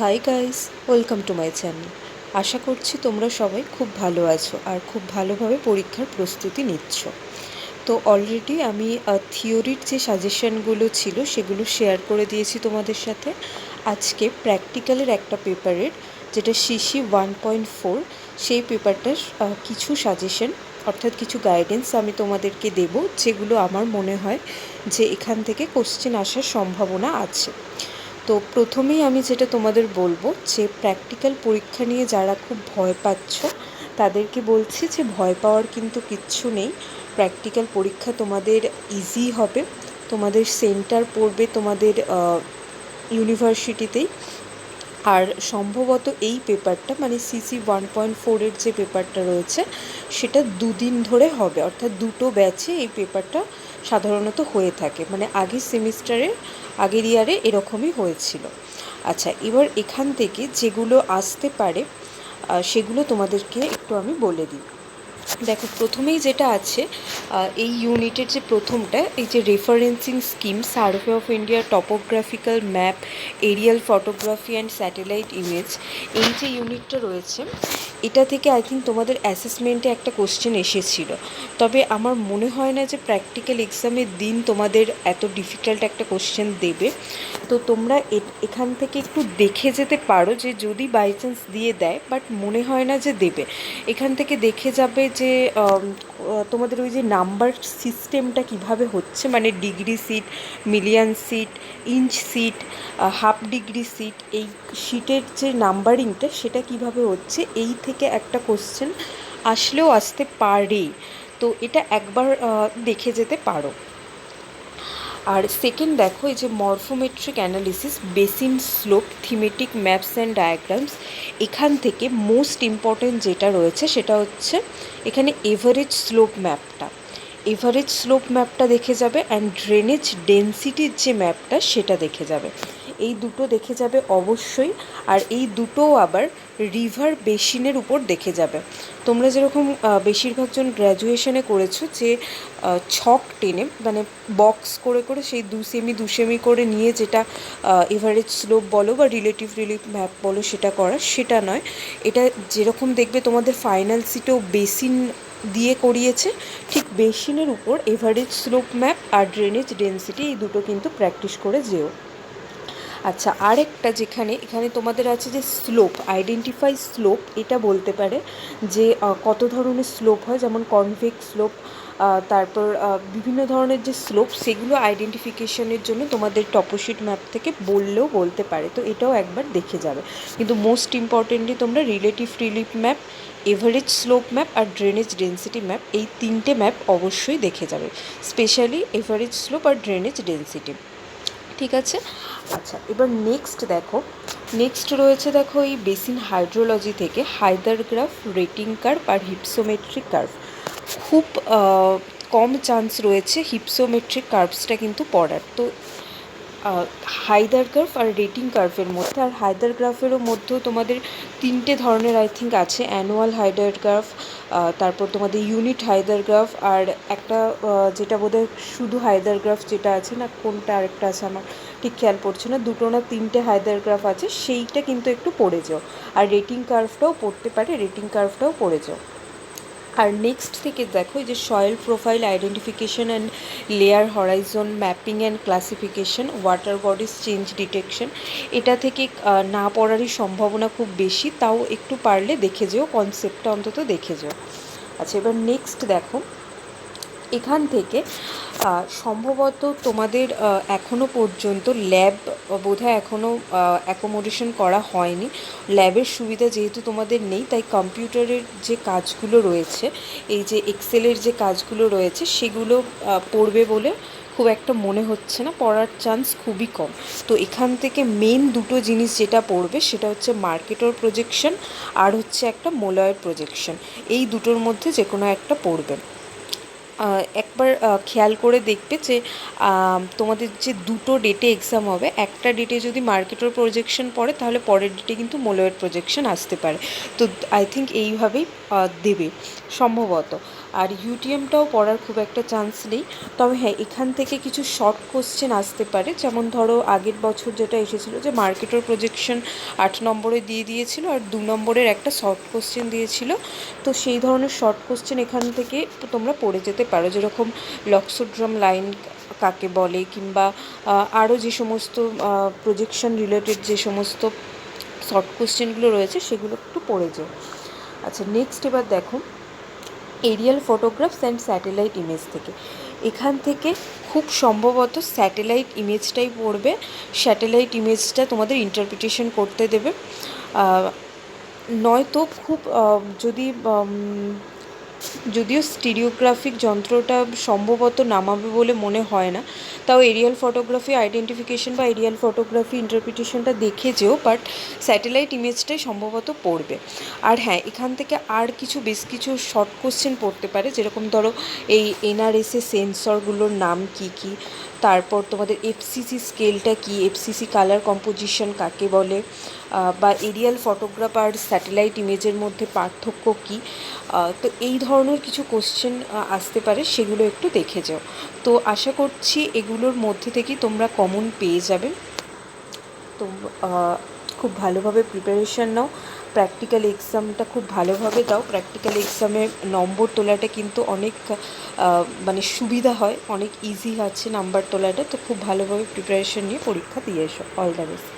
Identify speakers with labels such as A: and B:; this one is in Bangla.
A: High guys, welcome to my channel. আশা করছি তোমরা সবাই খুব ভালো আছো আর খুব ভালোভাবে পরীক্ষার প্রস্তুতি নিচ্ছ। তো অলরেডি আমি থিওরির যে সাজেশনগুলো ছিল সেগুলো শেয়ার করে দিয়েছি তোমাদের সাথে। আজকে প্র্যাকটিক্যালের একটা পেপারের, যেটা সিসি 1.4, সেই পেপারটার কিছু সাজেশন অর্থাৎ কিছু গাইডেন্স আমি তোমাদেরকে দেব, যেগুলো আমার মনে হয় যে এখান থেকে কোশ্চেন আসার সম্ভাবনা আছে। তো প্রথমেই আমি যেটা তোমাদের বলবো যে প্র্যাকটিক্যাল পরীক্ষা নিয়ে যারা খুব ভয় পাচ্ছ তাদেরকে বলছি যে ভয় পাওয়ার কিন্তু কিচ্ছু নেই। প্র্যাকটিক্যাল পরীক্ষা তোমাদের ইজি হবে, তোমাদের সেন্টার পড়বে তোমাদের ইউনিভার্সিটিতেই। আর সম্ভবত এই পেপারটা মানে সিসি 1.4-এর যে পেপারটা রয়েছে সেটা দুদিন ধরে হবে, অর্থাৎ দুটো ব্যাচে এই পেপারটা সাধারণত হয়ে থাকে, মানে আগের সেমিস্টারে আগের ইয়ারে এরকমই হয়েছিল। আচ্ছা, এবার এখান থেকে যেগুলো আসতে পারে সেগুলো তোমাদেরকে একটু আমি বলে দিই। দেখো, প্রথমেই যেটা আছে এই ইউনিটের যে প্রথমটা, এই যে referencing scheme, survey of India, topographical map, aerial photography and satellite image, এই যে ইউনিটটা রয়েছে এটা থেকে আই থিঙ্ক তোমাদের অ্যাসেসমেন্টে একটা কোশ্চেন এসেছিল। তবে আমার মনে হয় না যে প্র্যাকটিক্যাল এক্সামের দিন তোমাদের এত ডিফিকাল্ট একটা কোশ্চেন দেবে। তো তোমরা এখান থেকে একটু দেখে যেতে পারো যে যদি বাই চান্স দিয়ে দেয়, বাট মনে হয় না যে দেবে। এখান থেকে দেখে যাবে যে তোমাদের ওই যে নাম্বার সিস্টেমটা কিভাবে হচ্ছে, মানে degree sheet, million sheet, inch sheet, half degree sheet, এই সিটের যে নাম্বারিংটা সেটা কিভাবে হচ্ছে, এই থেকে একটা কোশ্চেন আসলেও আসতে পারে। তো এটা একবার দেখে যেতে পারো। আর সেকেন্ড দেখো, এই যে morphometric analysis, basin slope, thematic maps and diagrams, এখান থেকে মোস্ট ইম্পর্টেন্ট যেটা রয়েছে সেটা হচ্ছে এখানে এভারেজ স্লোপ ম্যাপটা। এভারেজ স্লোপ ম্যাপটা দেখে যাবে, অ্যান্ড ড্রেনেজ ডেন্সিটির যে ম্যাপটা সেটা দেখে যাবে। এই দুটো দেখে যাবে অবশ্যই। আর এই দুটোও আবার রিভার বেসিনের উপর দেখে যাবে। তোমরা যেরকম বেশিরভাগ জন গ্র্যাজুয়েশনে করেছো যে ছক টেনে, মানে বক্স করে করে সেই 2 সেমি করে নিয়ে যেটা এভারেজ স্লোপ বলো বা রিলেটিভ রিলিফ ম্যাপ বলো সেটা করা, সেটা নয়। এটা যেরকম দেখবে তোমাদের ফাইনাল সিটেও বেসিন দিয়ে করিয়েছে, ঠিক বেসিনের উপর এভারেজ স্লোপ ম্যাপ আর ড্রেনেজ ডেন্সিটি, এই দুটো কিন্তু প্র্যাকটিস করে যেও। আচ্ছা, আরেকটা যেখানে এখানে তোমাদের আছে যে স্লোপ, আইডেন্টিফাই স্লোপ, এটা বলতে পারে যে কত ধরনের স্লোপ হয়, যেমন কনভেক্স স্লোপ, তারপর বিভিন্ন ধরনের যে স্লোপ, সেগুলো আইডেন্টিফিকেশনের জন্য তোমাদের টপোশিট ম্যাপ থেকে বললেও বলতে পারে। তো এটাও একবার দেখে যাবে। কিন্তু মোস্ট ইম্পর্টেন্টলি তোমরা relative relief map, average slope map আর ড্রেনেজ ডেন্সিটি ম্যাপ, এই তিনটে ম্যাপ অবশ্যই দেখে যাবে, স্পেশালি এভারেজ স্লোপ আর ড্রেনেজ ডেন্সিটি। ঠিক আছে। আচ্ছা, এবার নেক্সট দেখো, নেক্সট রয়েছে দেখো এই বেসিন হাইড্রোলজি থেকে হাইদার গ্রাফ, রেটিং কার্ভ আর হিপসোমেট্রিক কার্ভ। খুব কম চান্স রয়েছে হিপসোমেট্রিক কার্ভসটা কিন্তু পড়ার। তো হাইদার গ্রাফ আর রেটিং কার্ভের মধ্যে, আর হাইদার গ্রাফেরও মধ্যেও তোমাদের তিনটে ধরনের আই থিঙ্ক আছে, অ্যানুয়াল হাইদার গ্রাফ, তারপর তোমাদের ইউনিট হাইদার গ্রাফ, আর একটা যেটা বোধহয় শুধু হাইদার গ্রাফ যেটা আছে, না কোনটা আরেকটা আছে আমার ঠিক খেয়াল পড়ছে না, দুটো না তিনটে হাইদার গ্রাফ আছে, সেইটা কিন্তু একটু পড়ে যাও। আর রেটিং কার্ভটাও পড়তে পারে, রেটিং কার্ভটাও পড়ে যাও। আর নেক্সট থেকে দেখো এই যে soil profile identification and layer Horizon mapping and classification, water bodies change detection, এটা থেকে না পড়ারই সম্ভাবনা খুব বেশি, তাও একটু পারলে দেখে যেও, কনসেপ্টটা অন্তত দেখে যেও। আচ্ছা, এবার নেক্সট দেখো, এখান থেকে সম্ভবত তোমাদের এখনও পর্যন্ত ল্যাব বোধহয় এখনও অ্যাকোমোডেশন করা হয়নি। ল্যাবের সুবিধা যেহেতু তোমাদের নেই, তাই কম্পিউটারের যে কাজগুলো রয়েছে, এই যে এক্সেলের যে কাজগুলো রয়েছে সেগুলো পড়বে বলে খুব একটা মনে হচ্ছে না, পড়ার চান্স খুবই কম। তো এখান থেকে মেন দুটো জিনিস যেটা পড়বে সেটা হচ্ছে মার্কেটর প্রজেকশন আর হচ্ছে একটা মোলয়ের প্রজেকশন, এই দুটোর মধ্যে যে কোনো একটা পড়বে। একবার খেয়াল করে দেখবে যে তোমাদের যে দুটো ডেটে এক্সাম হবে, একটা ডেটে যদি মার্কেটের প্রজেকশন পড়ে তাহলে পরের ডেটে কিন্তু মোলয়ের প্রজেকশন আসতে পারে। তো আই থিঙ্ক এইভাবেই দেবে সম্ভবত। আর ইউটিএমটাও পড়ার খুব একটা চান্স নেই, তবে হ্যাঁ এখান থেকে কিছু শর্ট কোশ্চেন আসতে পারে। যেমন ধরো আগের বছর যেটা এসেছিলো যে মার্কেটের প্রজেকশন 8 নম্বরে দিয়ে দিয়েছিল আর 2 নম্বরের একটা শর্ট কোশ্চেন দিয়েছিল, তো সেই ধরনের শর্ট কোশ্চেন এখান থেকে তোমরা পড়ে যেতে পারো, যেরকম লক্সোড্রাম লাইন কাকে বলে, কিংবা আরও যে সমস্ত প্রজেকশন রিলেটেড যে সমস্ত শর্ট কোশ্চেনগুলো রয়েছে সেগুলো একটু পড়ে যাও। আচ্ছা, নেক্সট এবার দেখো aerial photographs and satellite image থেকে। এখান থেকে খুব সম্ভবত স্যাটেলাইট ইমেজটাই পড়বে। স্যাটেলাইট ইমেজটা তোমাদের ইন্টারপ্রিটেশন করতে দেবে, নয়তো খুব যদি যদিও স্টিরিওগ্রাফিক যন্ত্রটা সম্ভবত নামাবে বলে মনে হয় না, তাও এরিয়াল ফটোগ্রাফি আইডেন্টিফিকেশন বা এরিয়াল ফটোগ্রাফি ইন্টারপ্রিটেশনটা দেখে যেও, বাট স্যাটেলাইট ইমেজটাই সম্ভবত পড়বে। আর হ্যাঁ এখান থেকে আর বেশ কিছু শর্ট কোশ্চেন পড়তে পারে, যেরকম ধরো এই এনআরএসএ সেন্সরগুলোর নাম কী কী, তারপর তোমাদের এফসিসি স্কেলটা কী, এফসিসি কালার কম্পোজিশন কাকে বলে, বা এরিয়াল ফটোগ্রাফ আর স্যাটেলাইট ইমেজের মধ্যে পার্থক্য কী। তো এই ধরনের কিছু কোশ্চেন আসতে পারে, সেগুলো একটু দেখে যাও। তো আশা করছি এগুলোর মধ্যে থেকেই তোমরা কমন পেয়ে যাবে। তো খুব ভালোভাবে প্রিপারেশান নাও, প্র্যাকটিক্যাল এক্সামটা খুব ভালোভাবে দাও। প্র্যাকটিক্যাল এক্সামে নম্বর তোলাটা কিন্তু অনেক মানে সুবিধা হয়, অনেক ইজি আছে নাম্বার তোলাটা। তো খুব ভালোভাবে প্রিপারেশান নিয়ে পরীক্ষা দিয়ে এসো। All the best.